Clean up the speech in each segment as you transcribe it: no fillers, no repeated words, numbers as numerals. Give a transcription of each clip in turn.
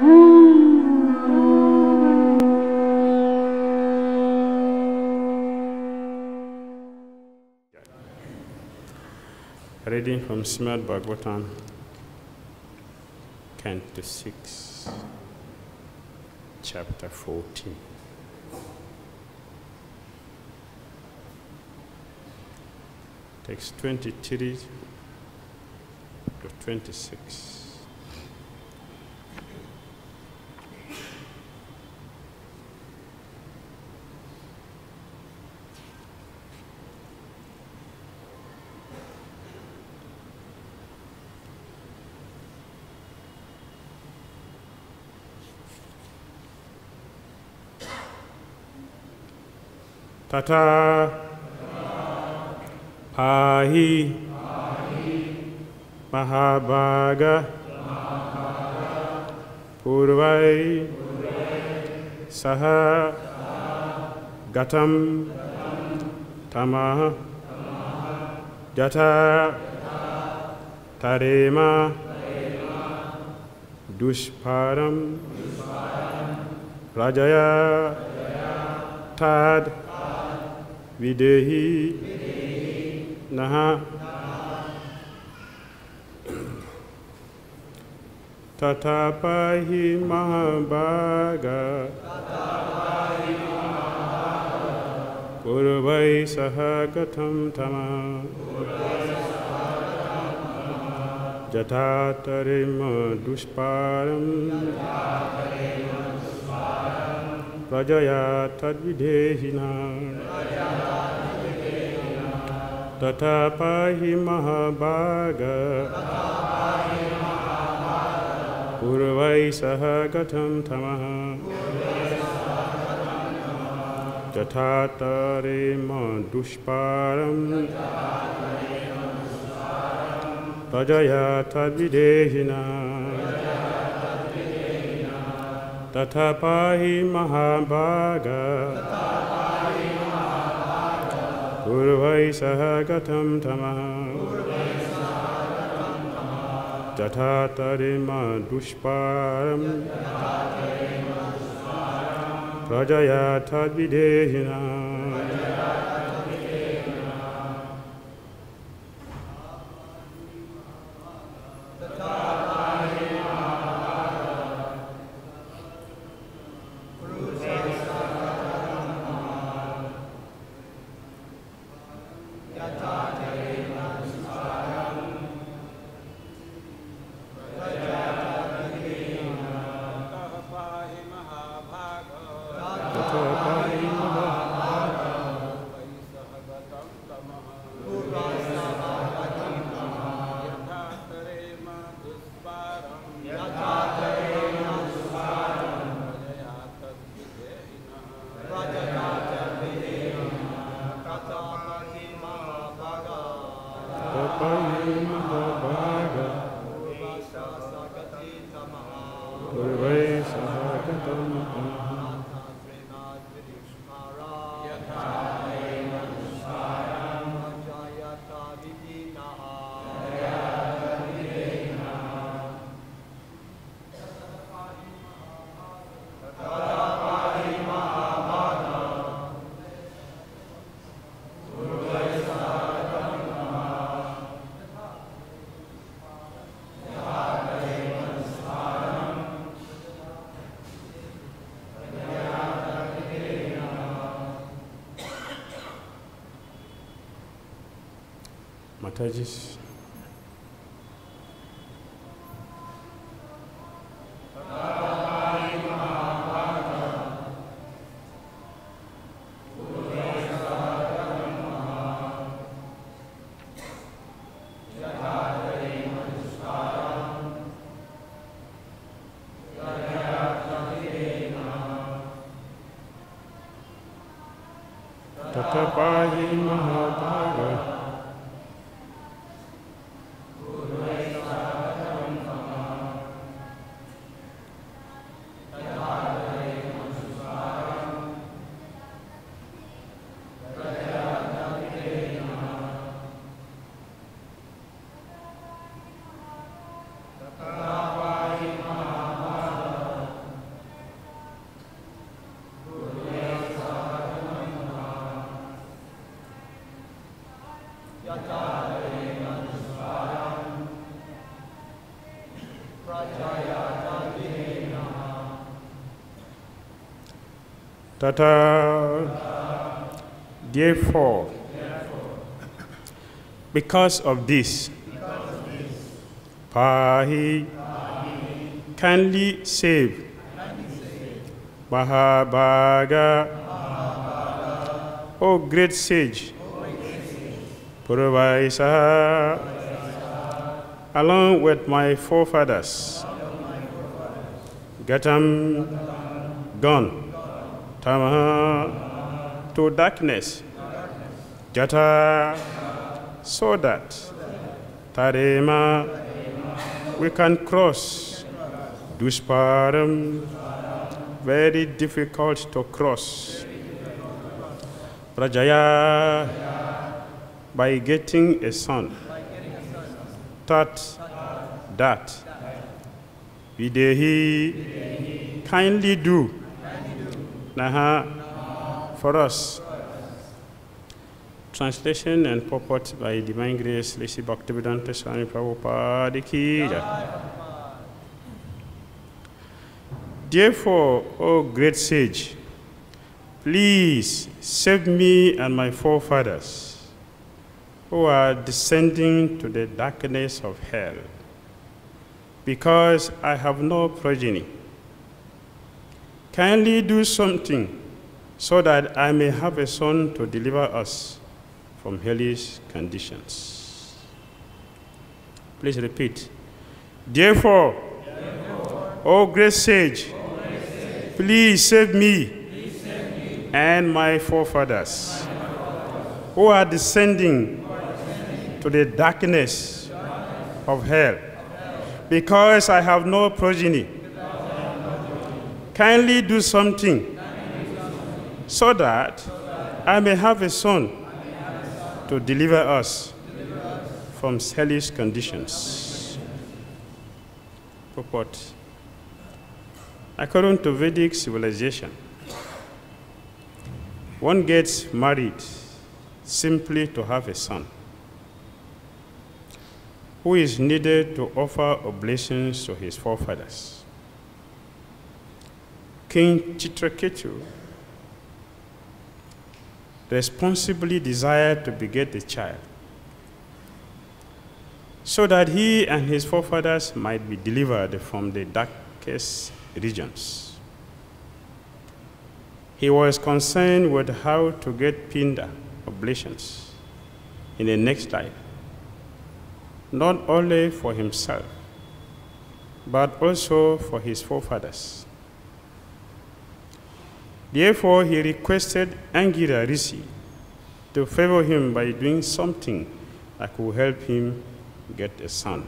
Reading from Srimad Bhagavatam, Canto 6, Chapter 14. Text 23 to 26. Tata Pahi Mahabhaga Purvai Saha Gatam Tamaha Jata Tarema Dushparam Rajaya Tad Videhi Naha Tatapahi Mahabhaga Purvai Sahagatam Tama Jatatarima Dushparam Rajaya Tadvidehina Tatapahi Mahabhaga Purvai Sahagatam Tamaha Jatatarima Dushparam Rajaya Tadvidehina Tatapahi Mahabhaga Purvai Sahagatam Tamaha Jatatarima Dushparam Rajaya Tadvidehina Matajis. Tatapahi Mahabhaga Tata. Therefore, because of this, Pahi, kindly save Mahabhaga, O great sage, Purvaisa, along with my forefathers, Gatam, gone, Tamaha, to darkness, Jata, so that Tarema, we can cross Dusparam, very difficult to cross. Prajaya, by getting a son. Tat, that. Videhi, kindly do. Naha, for us. Translation and purport by Divine Grace, Lisi Bhaktivedanta Swami Prabhupada Ki Jai. Therefore, O great sage, please save me and my forefathers who are descending to the darkness of hell, because I have no progeny. Kindly do something so that I may have a son to deliver us from hellish conditions. Please repeat. Therefore, O great sage, please save me and my forefathers who are descending to the darkness of hell, because I have no progeny. Kindly do something so that I may have a son to deliver us from hellish conditions. Purport. According to Vedic civilization, one gets married simply to have a son, who is needed to offer oblations to his forefathers. King Chitraketu responsibly desired to beget a child so that he and his forefathers might be delivered from the darkest regions. He was concerned with how to get Pinda oblations in the next life, not only for himself, but also for his forefathers. Therefore, he requested Angira Rishi to favor him by doing something that could help him get a son.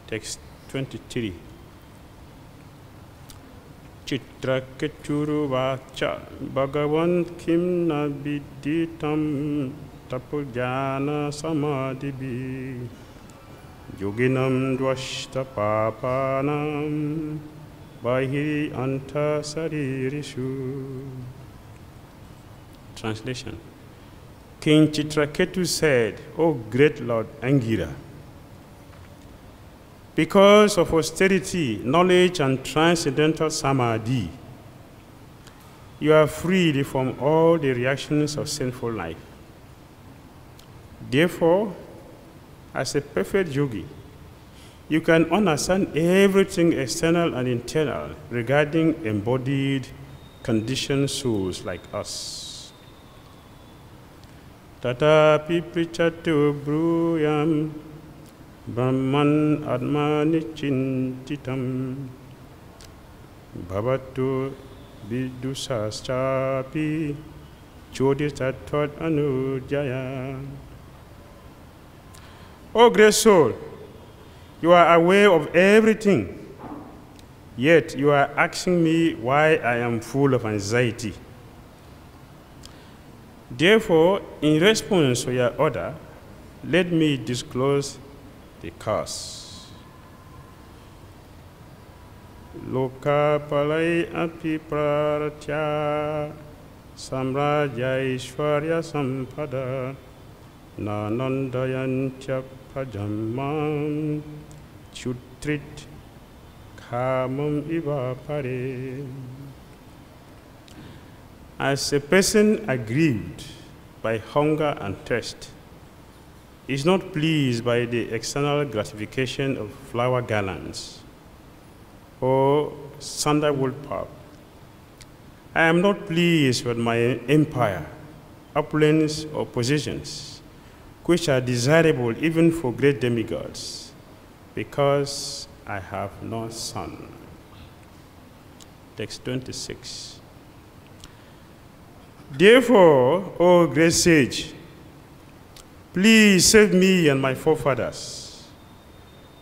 Text 23. Chitrakechuru vacha Bhagavan kim na viditam tapujana samadhibi yoginam dvashta papanam Bahiri anta saririshu. Translation. King Chitraketu said, O great Lord Angira, because of austerity, knowledge, and transcendental samadhi, you are freed from all the reactions of sinful life. Therefore, as a perfect yogi, you can understand everything external and internal regarding embodied, conditioned souls like us. Tatapi prichatu bruyam brahman atmani chintitam bhavatu vidusaschapi choditatat anujaya. O great soul, you are aware of everything, yet you are asking me why I am full of anxiety. Therefore, in response to your order, let me disclose the cause. Loka palai api praratya samraja ishwarya sampada nanandayantya pajamam chutrit kamam ivapare. As a person aggrieved by hunger and thirst is not pleased by the external gratification of flower garlands or sandalwood pulp, I am not pleased with my empire, opulence, or possessions, which are desirable even for great demigods, because I have no son. Text 26. Therefore, O great sage, please save me and my forefathers,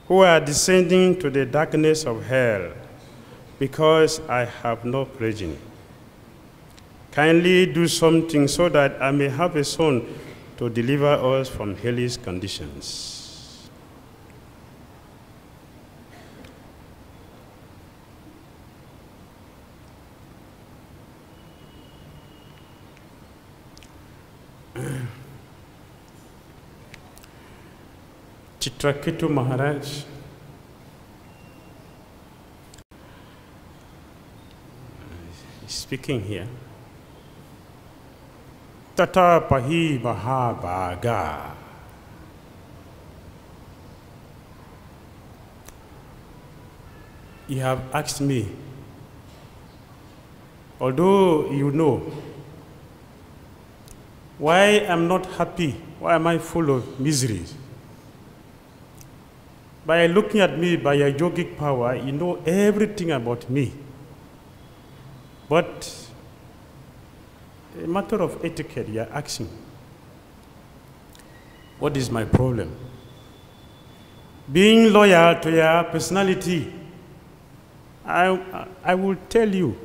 who are descending to the darkness of hell, because I have no progeny. Kindly do something so that I may have a son to deliver us from hellish conditions. Chitraketu Maharaj is speaking here. Tata pahi mahabhaga. You have asked me, although you know, why I'm not happy, why am I full of miseries? By looking at me, by your yogic power, you know everything about me. But a matter of etiquette, you're asking, what is my problem? Being loyal to your personality, I will tell you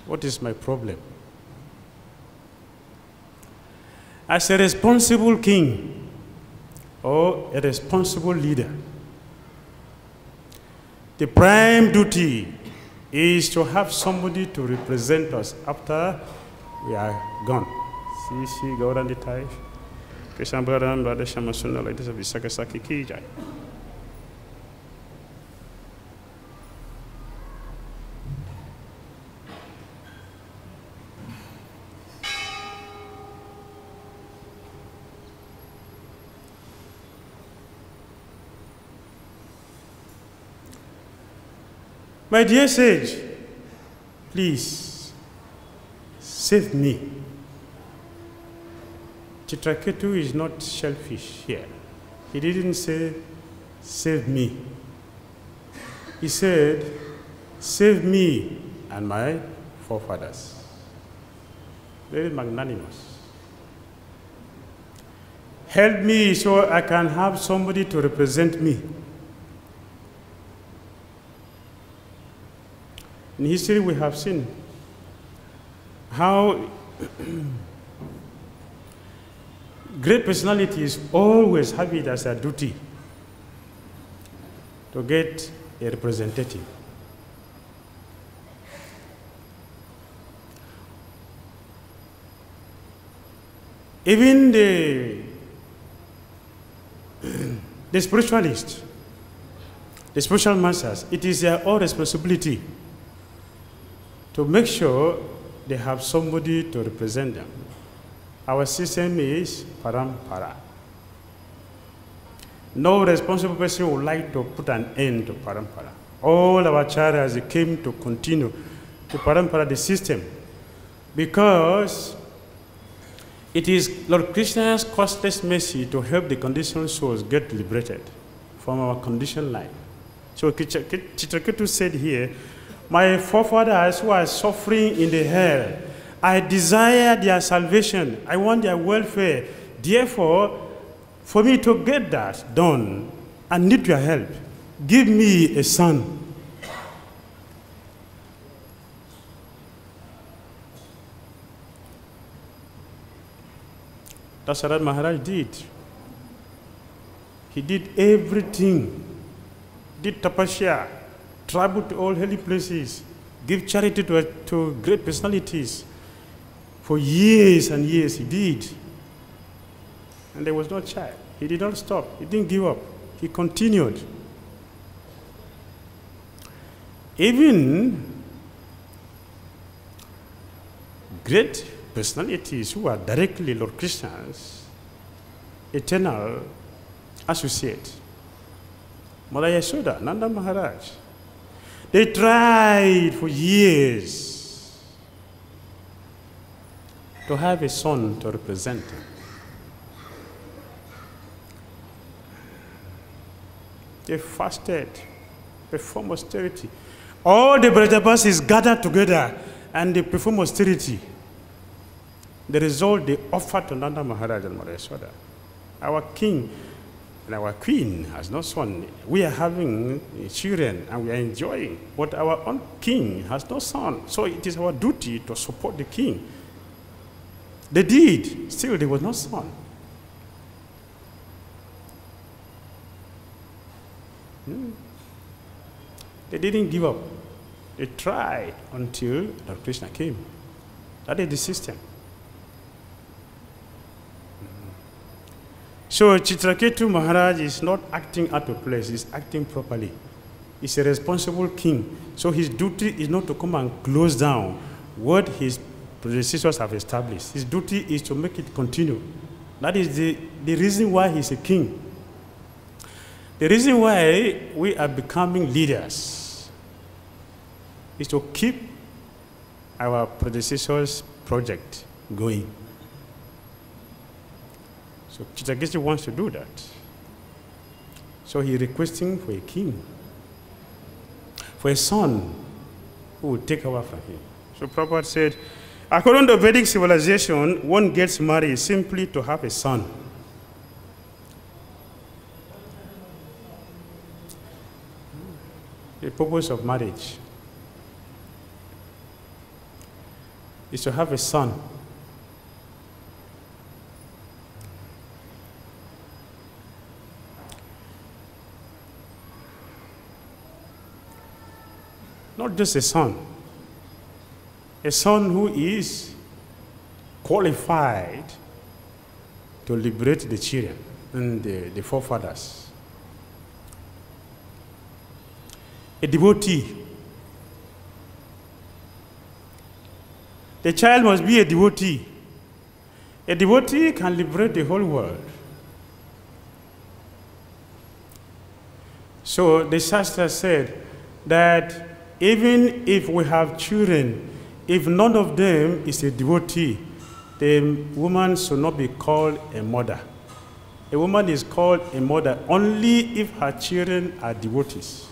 what is my problem. As a responsible king or a responsible leader, the prime duty is to have somebody to represent us after we are gone. See, Gaurandi Taif. Krishambaram, Brother Shamasuna, like this of Isakasaki Kijai. My dear sage, please save me. Chitraketu is not selfish here. He didn't say, save me. He said, save me and my forefathers. Very magnanimous. Help me so I can have somebody to represent me. In history, we have seen how great personalities always have it as a duty to get a representative. Even the spiritualists, the spiritual masters, it is their own responsibility to make sure they have somebody to represent them. Our system is parampara. No responsible person would like to put an end to parampara. All our acharyas came to continue to parampara, the system, because it is Lord Krishna's costless mercy to help the conditioned souls get liberated from our conditioned life. So Chitraketu said here, my forefathers who are suffering in the hell, I desire their salvation. I want their welfare. Therefore, for me to get that done, I need your help. Give me a son. That's what Maharaj did. He did everything. Did tapasya, travel to all holy places, give charity to great personalities. For years and years he did. and there was no child. He did not stop. He didn't give up. He continued. Even great personalities who are directly Lord Krishna's eternal associate, Mother Yashoda, Nanda Maharaj, they tried for years to have a son to represent him. They fasted, performed austerity. All the Brajabasis gathered together and they performed austerity. The result, they offered to Nanda Maharaj and Mother Yashoda. Our king and our queen has no son. We are having children and we are enjoying, but our own king has no son. So it is our duty to support the king. They did. Still, there was no son. They didn't give up. They tried until Lord Krishna came. That is the system. So Chitraketu Maharaj is not acting out of place, he's acting properly. He's a responsible king. So his duty is not to come and close down what his predecessors have established. His duty is to make it continue. That is the reason why he's a king. The reason why we are becoming leaders is to keep our predecessors' project going. So Chitraketu wants to do that. So he's requesting for a king, for a son who will take over from him. So Prabhupada said, according to Vedic civilization, one gets married simply to have a son. The purpose of marriage is to have a son. Not just a son who is qualified to liberate the children and the forefathers. A devotee. The child must be a devotee. A devotee can liberate the whole world. So the Shastra said that even if we have children, if none of them is a devotee, the woman should not be called a mother. A woman is called a mother only if her children are devotees.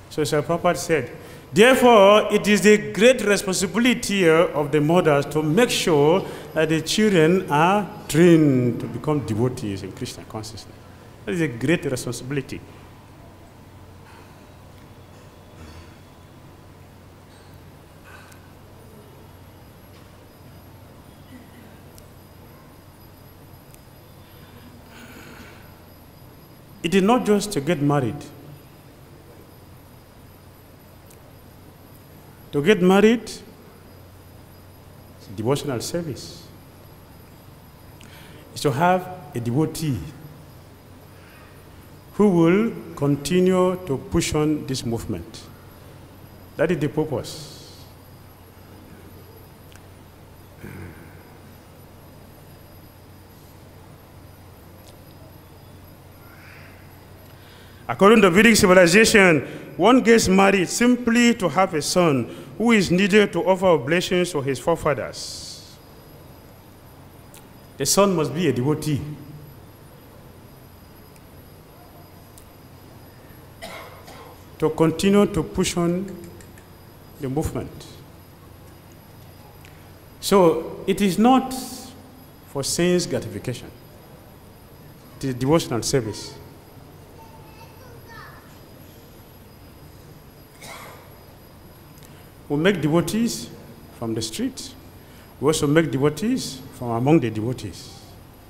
So Sri Prabhupada said, therefore, it is the great responsibility of the mothers to make sure that the children are trained to become devotees in Krishna consciousness. That is a great responsibility. It is not just to get married. To get married is devotional service. It's to have a devotee who will continue to push on this movement. That is the purpose. According to Vedic civilization, one gets married simply to have a son who is needed to offer oblations to his forefathers. The son must be a devotee. To continue to push on the movement. So it is not for sense gratification. It is devotional service. We make devotees from the street. We also make devotees from among the devotees.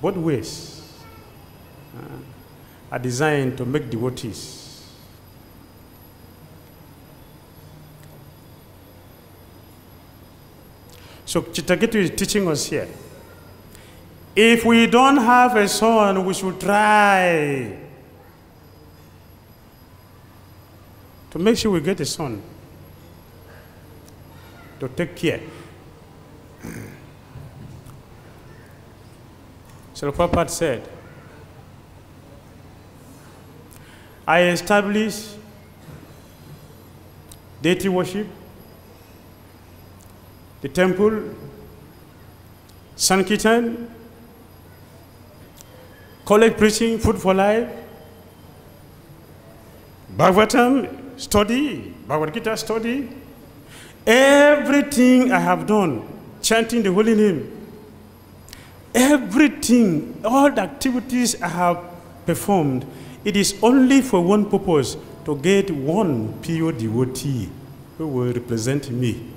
Both ways are designed to make devotees. So Chitraketu is teaching us here. If we don't have a son, we should try to make sure we get a son to take care. So Prabhupada said, I establish deity worship, the temple, Sankirtan, college preaching, food for life, Bhagavatam study, Bhagavad-Gita study, everything I have done, chanting the holy name, everything, all the activities I have performed, it is only for one purpose, to get one pure devotee who will represent me.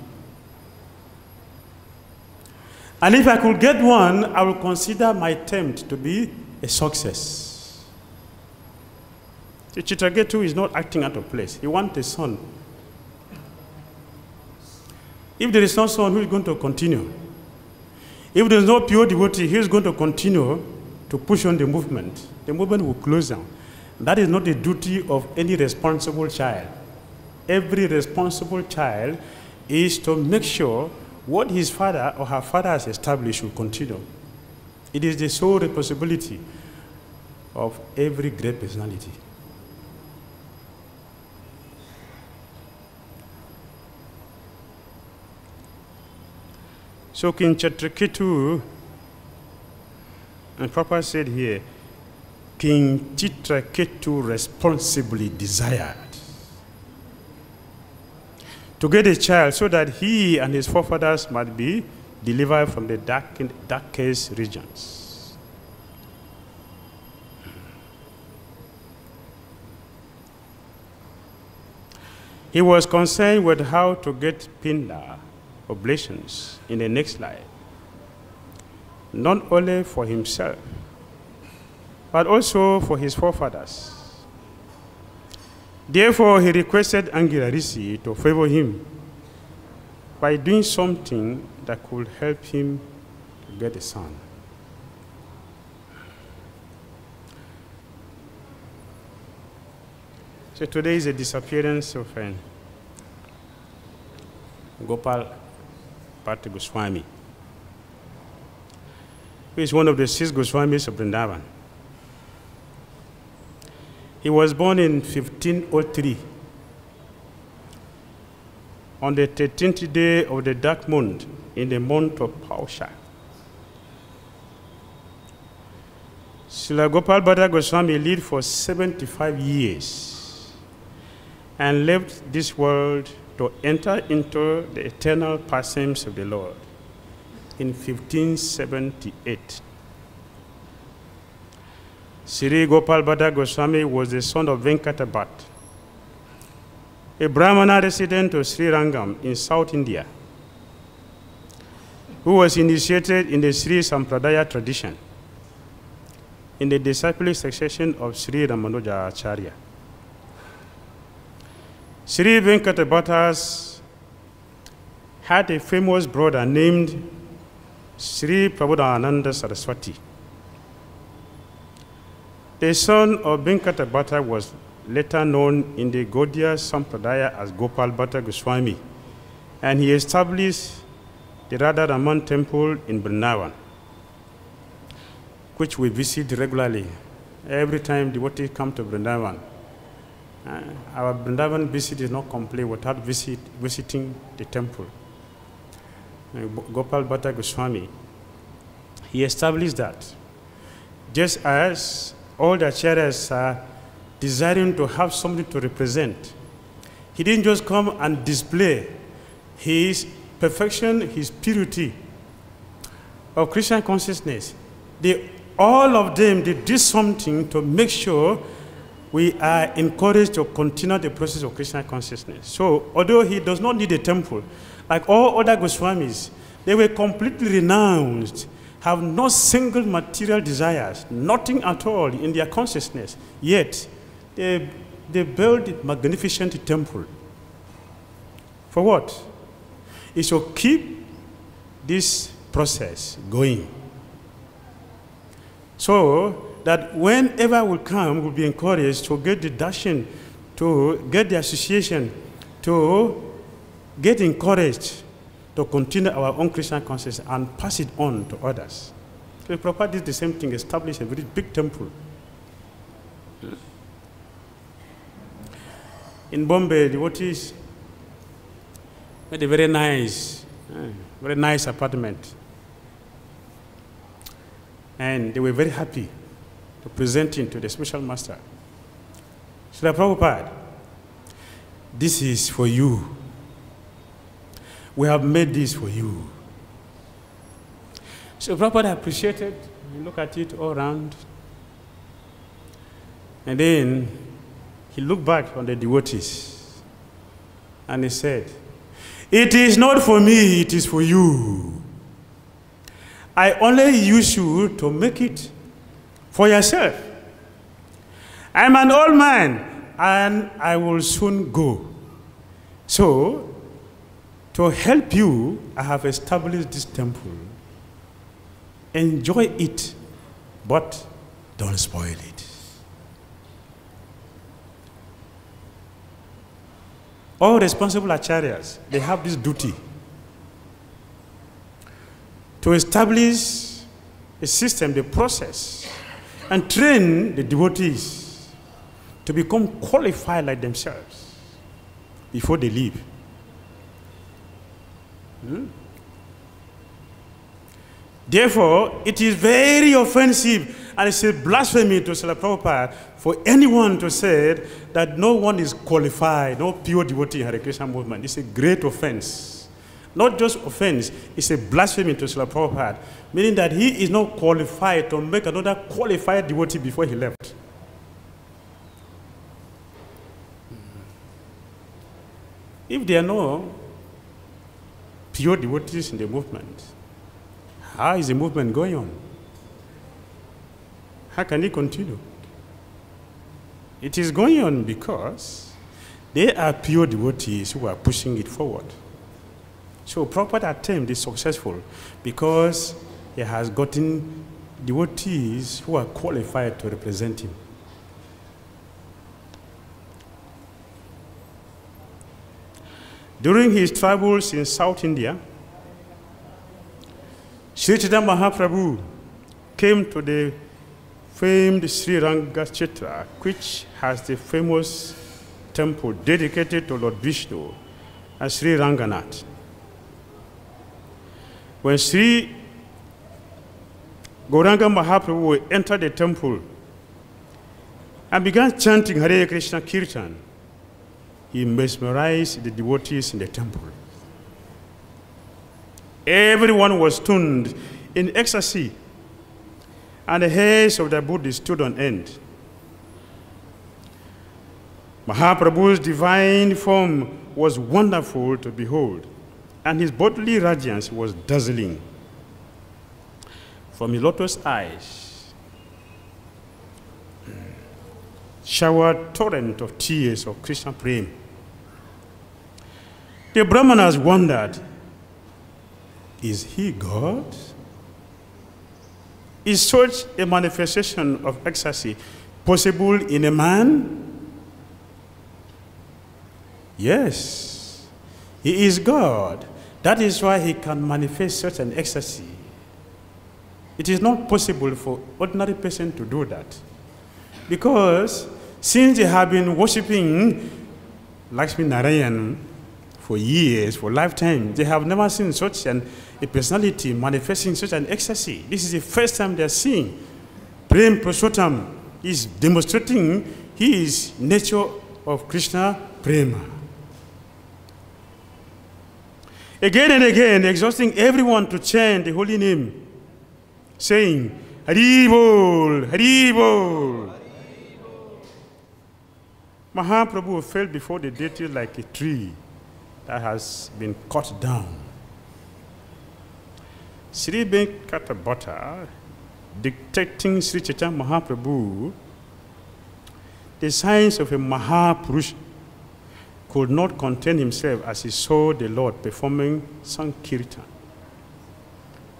And if I could get one, I will consider my attempt to be a success. Chitraketu is not acting out of place. He wants a son. If there is no son, who is going to continue? If there is no pure devotee, he is going to continue to push on the movement. The movement will close down. That is not the duty of any responsible child. Every responsible child is to make sure what his father or her father has established will continue. It is the sole responsibility of every great personality. So King Chitraketu, and Prabhupada said here, King Chitraketu responsibly desired to get a child so that he and his forefathers might be delivered from the darkest regions. He was concerned with how to get pinda, oblations, in the next life, not only for himself, but also for his forefathers. Therefore, he requested Angira Rishi to favor him by doing something that could help him to get a son. So today is the disappearance of Gopal Bhatta Goswami, who is one of the 6 Goswamis of Vrindavan. He was born in 1503 on the 13th day of the dark month in the month of Pausha. Srila Gopal Bhatta Goswami lived for 75 years and left this world to enter into the eternal pastimes of the Lord in 1578. Sri Gopal Bhatta Goswami was the son of Venkata Bhatt, a Brahmana resident of Sri Rangam in South India, who was initiated in the Sri Sampradaya tradition in the disciplic succession of Sri Ramanuja Acharya. Sri Venkata Bhattas had a famous brother named Sri Prabodhananda Saraswati. The son of Venkata Bhatta was later known in the Gaudiya Sampradaya as Gopal Bhatta Goswami, and he established the Radha Raman temple in Vrindavan, which we visit regularly. Every time devotees come to Vrindavan, our Vrindavan visit is not complete without visiting the temple. Gopal Bhatta Goswami, he established that. Just as all the acharyas are desiring to have something to represent, he didn't just come and display his perfection, his purity of Krishna consciousness. All of them, they did something to make sure we are encouraged to continue the process of Krishna consciousness. So, although he does not need a temple, like all other Goswamis, they were completely renounced, have no single material desires, nothing at all in their consciousness. Yet, they built a magnificent temple. For what? It should keep this process going, so that whenever we come, we'll be encouraged to get the dashing, to get the association, to get encouraged to continue our own Christian consciousness and pass it on to others. So Prabhupada did the same thing, established a very big temple. In Bombay, devotees made a very nice apartment. And they were very happy to present him to the special master. Srila Prabhupada, this is for you. We have made this for you. So Prabhupada appreciated, he looked at it all around. And then he looked back on the devotees and he said, "It is not for me, it is for you. I only use you to make it for yourself. I'm an old man and I will soon go. So, to help you, I have established this temple. Enjoy it, but don't spoil it." All responsible acharyas, they have this duty to establish a system, the process, and train the devotees to become qualified like themselves before they leave. Therefore, it is very offensive and it's a blasphemy to Srila Prabhupada for anyone to say that no one is qualified, no pure devotee in Hare Krishna movement. It's a great offense. Not just offense, it's a blasphemy to Srila Prabhupada, meaning that he is not qualified to make another qualified devotee before he left. If there are no pure devotees in the movement, how is the movement going on? How can it continue? It is going on because they are pure devotees who are pushing it forward. So Prabhupada attempt is successful because he has gotten devotees who are qualified to represent him. During his travels in South India, Sri Chaitanya Mahaprabhu came to the famed Sri Rangachetra, which has the famous temple dedicated to Lord Vishnu as Sri Ranganath. When Sri Gauranga Mahaprabhu entered the temple and began chanting Hare Krishna Kirtan, he mesmerized the devotees in the temple. Everyone was tuned in ecstasy, and the hairs of the Buddhists stood on end. Mahaprabhu's divine form was wonderful to behold, and his bodily radiance was dazzling. From his lotus eyes showered torrent of tears of Krishna prema. The Brahmanas wondered, is he God? Is such a manifestation of ecstasy possible in a man? Yes, he is God. That is why he can manifest such an ecstasy. It is not possible for ordinary person to do that. Because since they have been worshipping Lakshmi Narayan for years, for lifetime, they have never seen such a personality manifesting such an ecstasy. This is the first time they are seeing. Prem Purushottam is demonstrating his nature of Krishna Prema. Again and again, exhausting everyone to chant the holy name, saying, Hari Bol, Hari Bol. Mahaprabhu fell before the deity like a tree that has been cut down. Sri Venkata dictating Sri Chaitanya Mahaprabhu the signs of a Mahapurush, could not contain himself as he saw the Lord performing Sankirtan.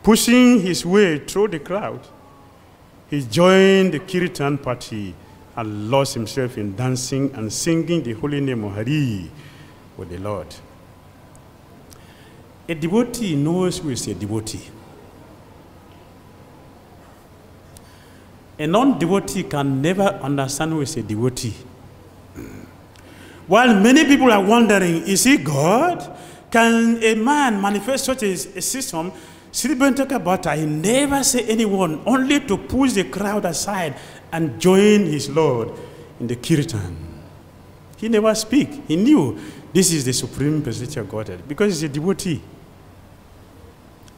Pushing his way through the crowd, he joined the Kirtan party and lost himself in dancing and singing the holy name of Hari with the Lord. A devotee knows who is a devotee. A non-devotee can never understand who is a devotee. While many people are wondering, is he God? Can a man manifest such a system? Sri Bhakti Bhatta, he never say anyone, only to push the crowd aside and join his Lord in the Kirtan. He never speak. He knew this is the supreme personality of Godhead because he's a devotee.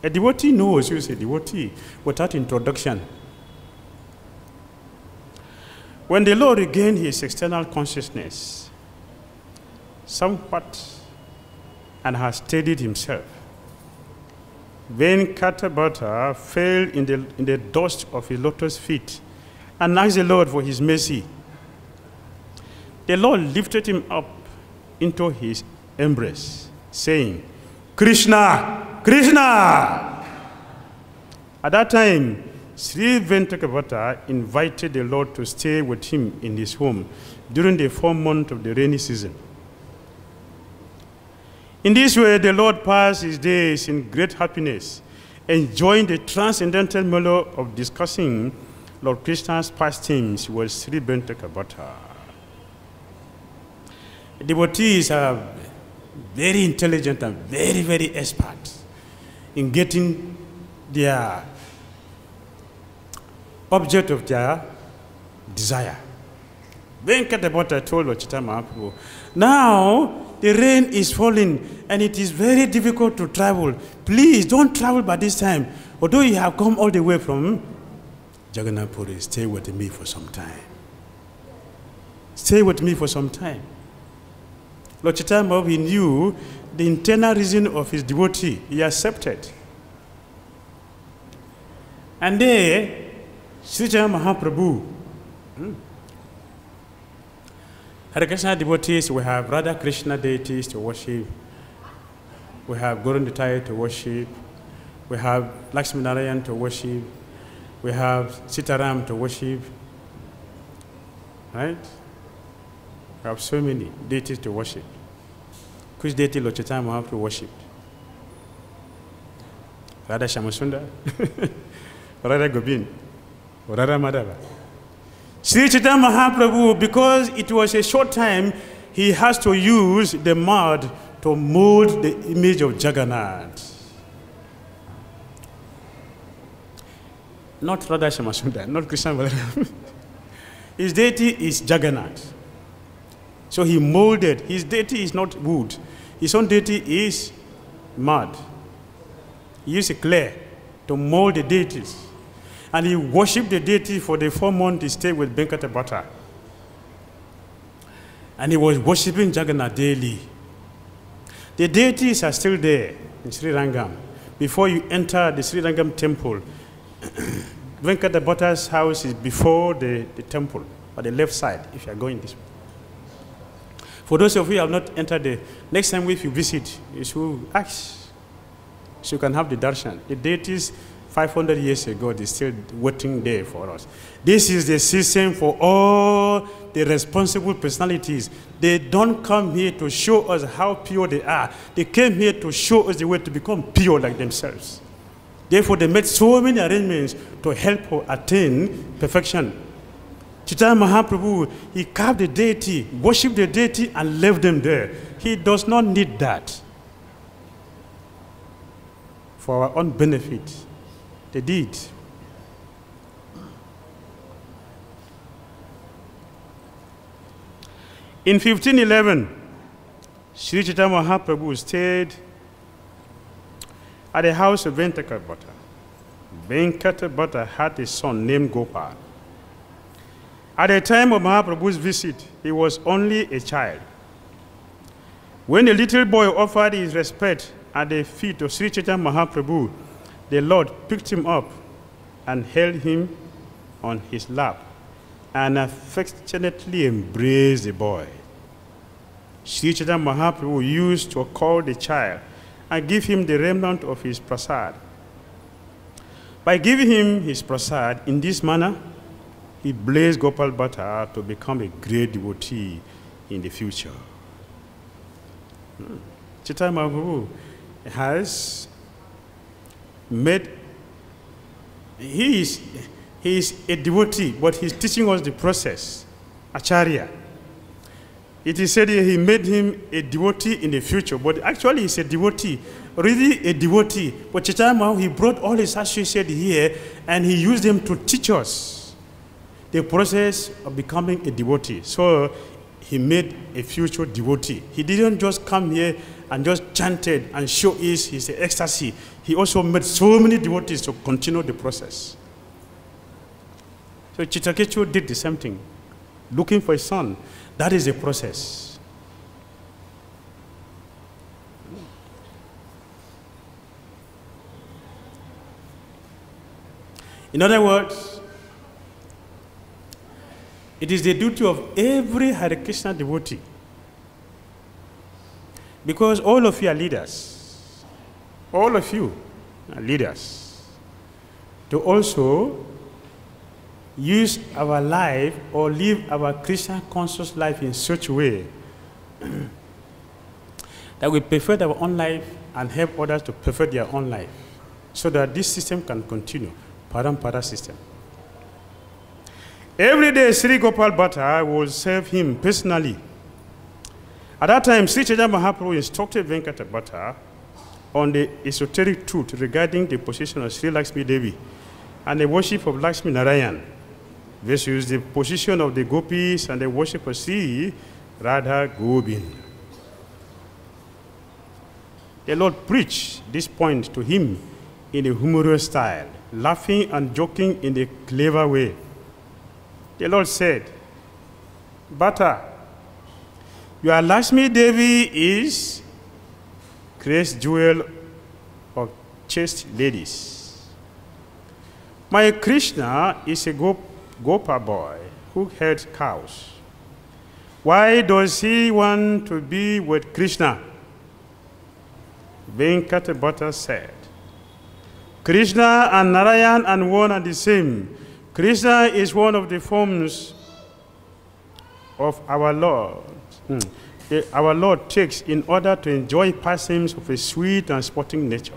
A devotee knows who is a devotee without introduction. When the Lord regained his external consciousness somewhat and has steadied himself, Venkata fell in the dust of his lotus feet and asked the Lord for his mercy. The Lord lifted him up into his embrace, saying, Krishna, Krishna! At that time, Sri Venkata invited the Lord to stay with him in his home during the 4 months of the rainy season. In this way, the Lord passed his days in great happiness, enjoying the transcendental mellow of discussing Lord Krishna's pastimes with Sri Venkata. Devotees are very intelligent and very, very expert in getting their object of their desire. Venkata told Lord Chaitanya Mahaprabhu, now the rain is falling and it is very difficult to travel. Please don't travel by this time. Although you have come all the way from Jagannath Puri, stay with me for some time. Stay with me for some time. Lord Chaitanya Mahaprabhu knew the internal reason of his devotee. He accepted. And there, Sri Chaitanya Mahaprabhu, Hare Krishna devotees, we have Radha Krishna deities to worship. We have Gauranga to worship. We have Lakshmi Narayan to worship. We have Sitaram to worship. Right? We have so many deities to worship. Which deity Lord Chaitanya Mahaprabhu worshipped? Radha Shamasundar, Radha Gobind, or Radha Madhava. Sri Chaitanya Mahaprabhu, because it was a short time, he has to use the mud to mold the image of Jagannath. Not Radha Shamasundar, not Krishna Balaram. His deity is Jagannath. So he molded. His deity is not wood. His own deity is mud. He used clay to mold the deities. And he worshipped the deity for the 4 months he stayed with Venkata. And he was worshipping Jagannath daily. The deities are still there in Sri Rangam. Before you enter the Sri Rangam temple, Venkata house is before the temple, on the left side, if you are going this way. For those of you who have not entered the next time if you visit, you should ask, so you can have the darshan. The deities 500 years ago, they're still waiting there for us. This is the system for all the responsible personalities. They don't come here to show us how pure they are. They came here to show us the way to become pure like themselves. Therefore, they made so many arrangements to help us attain perfection. Chaitanya Mahaprabhu, he carved the deity, worshipped the deity, and left them there. He does not need that. For our own benefit, they did. In 1511, Sri Chaitanya Mahaprabhu stayed at the house of Venkata Bhatta. Venkata Bhatta had a son named Gopal. At the time of Mahaprabhu's visit, he was only a child. When the little boy offered his respect at the feet of Sri Chaitanya Mahaprabhu, the Lord picked him up and held him on his lap and affectionately embraced the boy. Sri Chaitanya Mahaprabhu used to call the child and give him the remnant of his prasad. By giving him his prasad in this manner, he blessed Gopal Bhatta to become a great devotee in the future. Chaitanya Mahaprabhu has made, he is a devotee, but he's teaching us the process, Acharya. It is said he made him a devotee in the future, but actually he's a devotee, really a devotee. But Chaitanya Mahaprabhu, he brought all his associates here and he used them to teach us the process of becoming a devotee. So he made a future devotee. He didn't just come here and just chanted and show his ecstasy. He also made so many devotees to continue the process. So Chitraketu did the same thing, looking for his son. That is the process. In other words, it is the duty of every Hare Krishna devotee, because all of you are leaders, all of you are leaders, to also use our life or live our Krishna conscious life in such a way that we perfect our own life and help others to perfect their own life, so that this system can continue, Parampara system. Every day, Sri Gopal Bhatta will serve him personally. At that time, Sri Chaitanya Mahaprabhu instructed Venkata Bhatta on the esoteric truth regarding the position of Sri Lakshmi Devi and the worship of Lakshmi Narayan versus the position of the gopis and the worship of Sri Radha Govind. The Lord preached this point to him in a humorous style, laughing and joking in a clever way. The Lord said, Bhatta, your Lakshmi Devi is grace jewel of chaste ladies. My Krishna is a Gopa boy who herds cows. Why does he want to be with Krishna? Venkata Bhatta said, Krishna and Narayan are one and the same. Krishna is one of the forms of our Lord. Our Lord takes in order to enjoy pastimes of a sweet and sporting nature.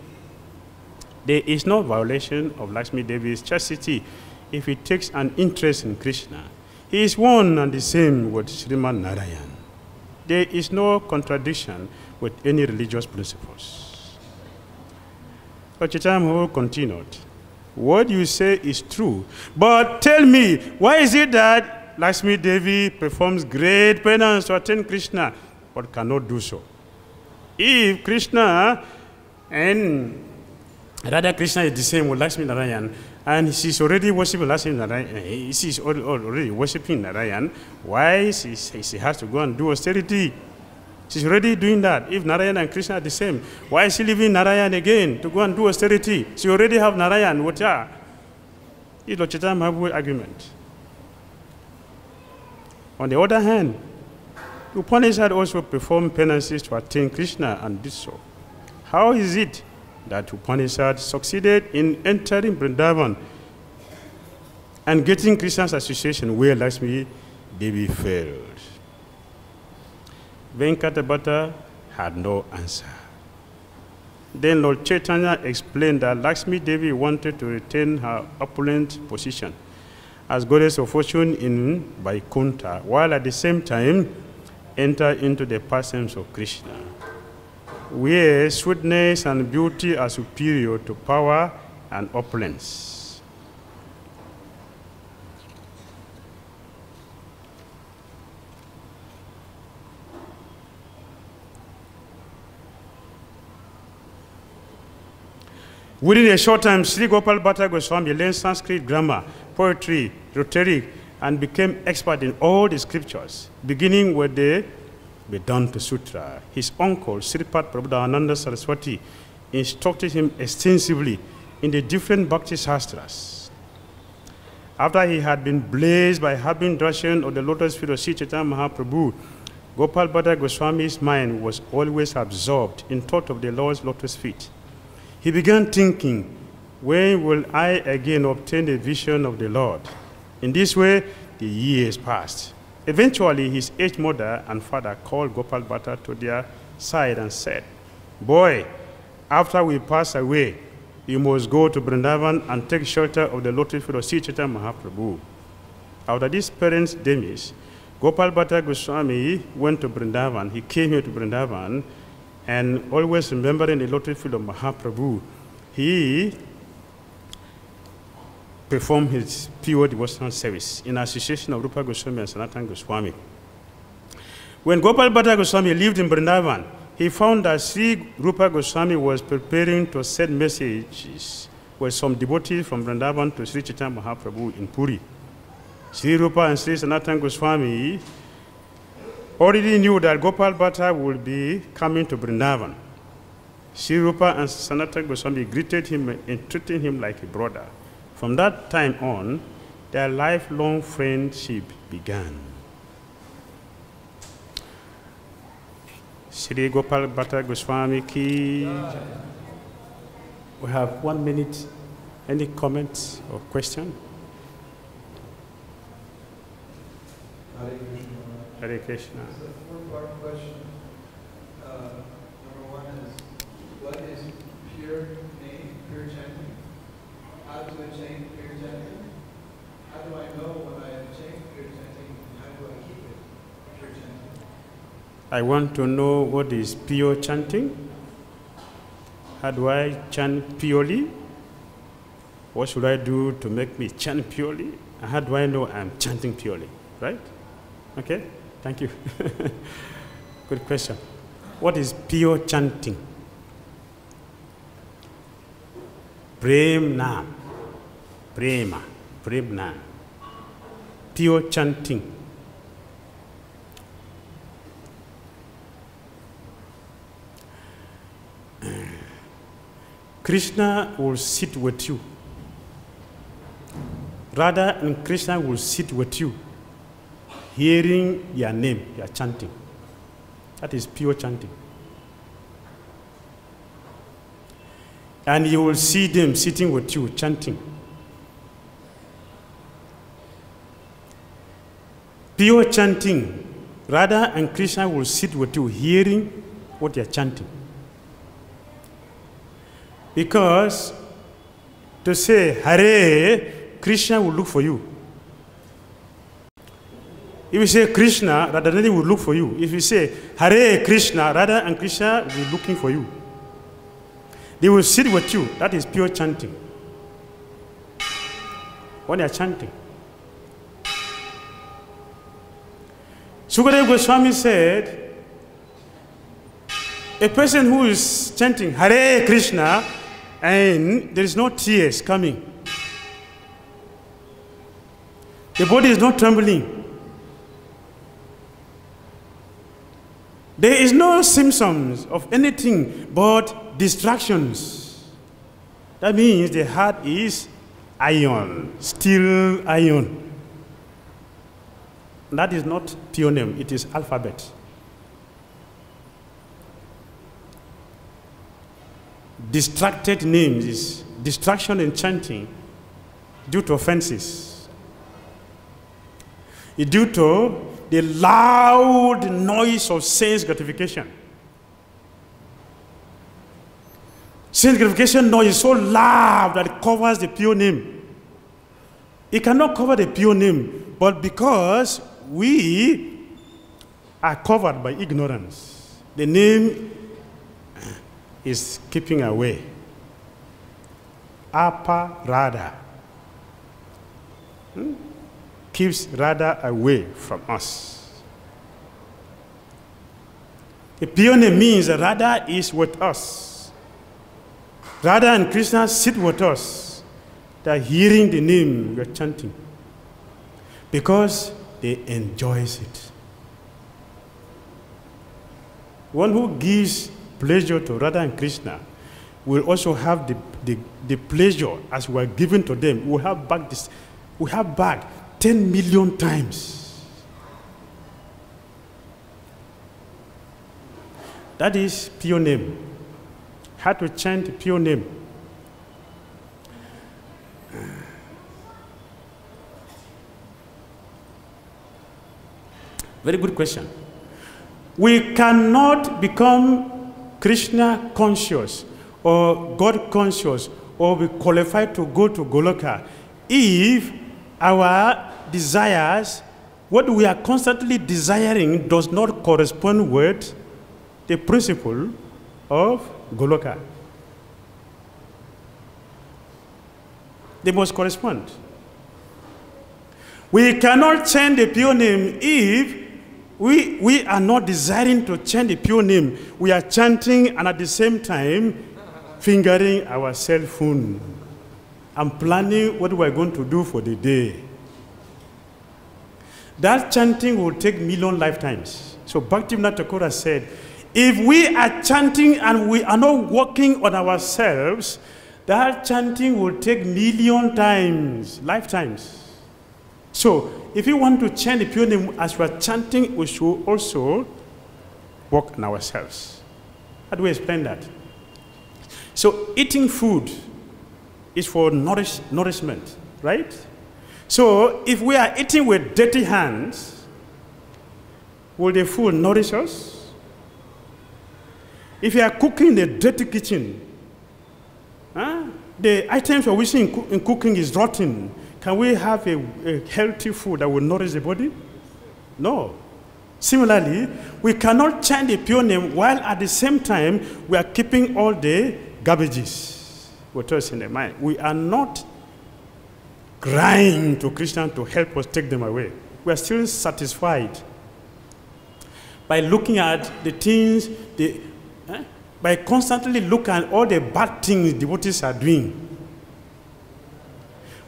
There is no violation of Lakshmi Devi's chastity if he takes an interest in Krishna. He is one and the same with Sriman Narayan. There is no contradiction with any religious principles. So Chaitanya Mahaprabhu continued, what you say is true, but tell me, why is it that Lakshmi Devi performs great penance to attain Krishna, but cannot do so? If Krishna and Radha Krishna is the same with Lakshmi Narayan, and she's already worshiping Lakshmi Narayan, she's already worshiping Narayan, why she has to go and do austerity? She's already doing that. If Narayan and Krishna are the same, why is she leaving Narayan again to go and do austerity? She already have Narayan with her. It's the Chaitanya Mahaprabhu's argument. On the other hand, Upanishad also performed penances to attain Krishna and did so. How is it that Upanishad succeeded in entering Vrindavan and getting Krishna's association where Lakshmi Devi failed? Venkata Bhatta had no answer. Then Lord Chaitanya explained that Lakshmi Devi wanted to retain her opulent position as goddess of fortune in Vaikuntha, while at the same time enter into the pastimes of Krishna, where sweetness and beauty are superior to power and opulence. Within a short time, Sri Gopal Bhatta Goswami learned Sanskrit grammar, poetry, rhetoric, and became expert in all the scriptures, beginning with the Vedanta Sutra. His uncle, Sripad Prabhupada Saraswati, instructed him extensively in the different Bhakti Shastras. After he had been blessed by having darshan of the lotus feet of Sri Chaitanya Mahaprabhu, Gopal Bhatta Goswami's mind was always absorbed in thought of the Lord's lotus feet. He began thinking, when will I again obtain a vision of the Lord? In this way, the years passed. Eventually, his aged mother and father called Gopal Bhatta to their side and said, "Boy, after we pass away, you must go to Vrindavan and take shelter of the lotus feet of Sri Chaitanya Mahaprabhu." After this parents' demise, Gopal Bhatta Goswami went to Vrindavan. He came here to Vrindavan, and always remembering the lotus feet of Mahaprabhu, he performed his pure devotional service in association of Rupa Goswami and Sanatana Goswami. When Gopal Bhatta Goswami lived in Vrindavan, he found that Sri Rupa Goswami was preparing to send messages with some devotees from Vrindavan to Sri Chaitanya Mahaprabhu in Puri. Sri Rupa and Sri Sanatana Goswami already knew that Gopal Bhatta would be coming to Vrindavan. Sri Rupa and Sanatana Goswami greeted him and treated him like a brother. From that time on, their lifelong friendship began. Sri Gopal Bhatta Goswami ki. We have 1 minute. Any comments or question? Hare Krishna. It's a four-part question. Number one is, what is pure name, pure chanting? How to attain pure chanting? How do I know when I have attained pure chanting? How do I keep it pure chanting? I want to know what is pure chanting. How do I chant purely? What should I do to make me chant purely? And how do I know I'm chanting purely? Right? Okay, thank you. Good question. What is pure chanting? Prem Nam. Prema. Prem Nam. Pure chanting. Krishna will sit with you. Radha and Krishna will sit with you, hearing your name, your chanting. That is pure chanting. And you will see them sitting with you, chanting. Pure chanting, Radha and Krishna will sit with you, hearing what you're chanting. Because to say Hare, Krishna will look for you. If you say Krishna, Radharani will look for you. If you say Hare Krishna, Radha and Krishna will be looking for you. They will sit with you. That is pure chanting. When they are chanting. Sukadeva Goswami said, a person who is chanting Hare Krishna and there is no tears coming, the body is not trembling, there is no symptoms of anything but distractions. That means the heart is iron, still iron. That is not pure name, it is alphabet. Distracted names is distraction in chanting due to offenses. It's due to the loud noise of sense gratification. Sense gratification noise is so loud that it covers the pure name. It cannot cover the pure name, but because we are covered by ignorance, the name is keeping away. Apa Radha keeps Radha away from us. The pure name means that Radha is with us. Radha and Krishna sit with us. They are hearing the name we are chanting because they enjoy it. One who gives pleasure to Radha and Krishna will also have the pleasure as we are given to them. We have back 10 million times. That is pure name. How to chant pure name. Very good question. We cannot become Krishna conscious or God conscious or be qualified to go to Goloka if our desires, what we are constantly desiring, does not correspond with the principle of Goloka. They must correspond. We cannot change the pure name if we are not desiring to change the pure name. We are chanting and at the same time fingering our cell phone and planning what we are going to do for the day. That chanting will take million lifetimes. So Bhaktivinoda Thakur said, if we are chanting and we are not working on ourselves, that chanting will take million times, lifetimes. So if we want to chant the pure name as we are chanting, we should also work on ourselves. How do we explain that? So eating food is for nourishment, right? So if we are eating with dirty hands, will the food nourish us? If you are cooking in a dirty kitchen, the items we're using in cooking is rotten. Can we have a healthy food that will nourish the body? No. Similarly, we cannot chant the pure name while at the same time we are keeping all the garbages with us in the mind. We are not crying to Krishna to help us take them away. We are still satisfied by looking at the things, by constantly looking at all the bad things devotees are doing.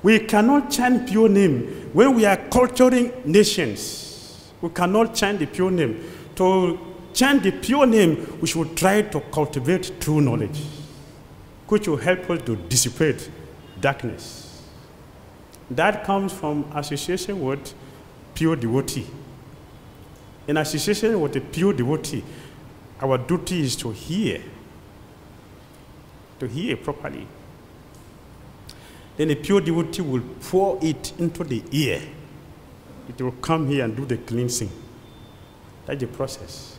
We cannot chant pure name when we are culturing nations. We cannot chant the pure name. To chant the pure name, we should try to cultivate true knowledge, which will help us to dissipate darkness. That comes from association with pure devotee. In association with a pure devotee, our duty is to hear properly. Then a pure devotee will pour it into the ear. It will come here and do the cleansing. That's the process.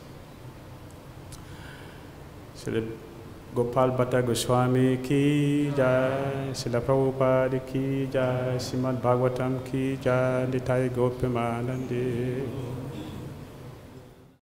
Srila Gopal Bhatta Goswami ki jai, Srila Prabhupada ki jai, Srimad Bhagavatam ki jai, Nitai Gopimanande.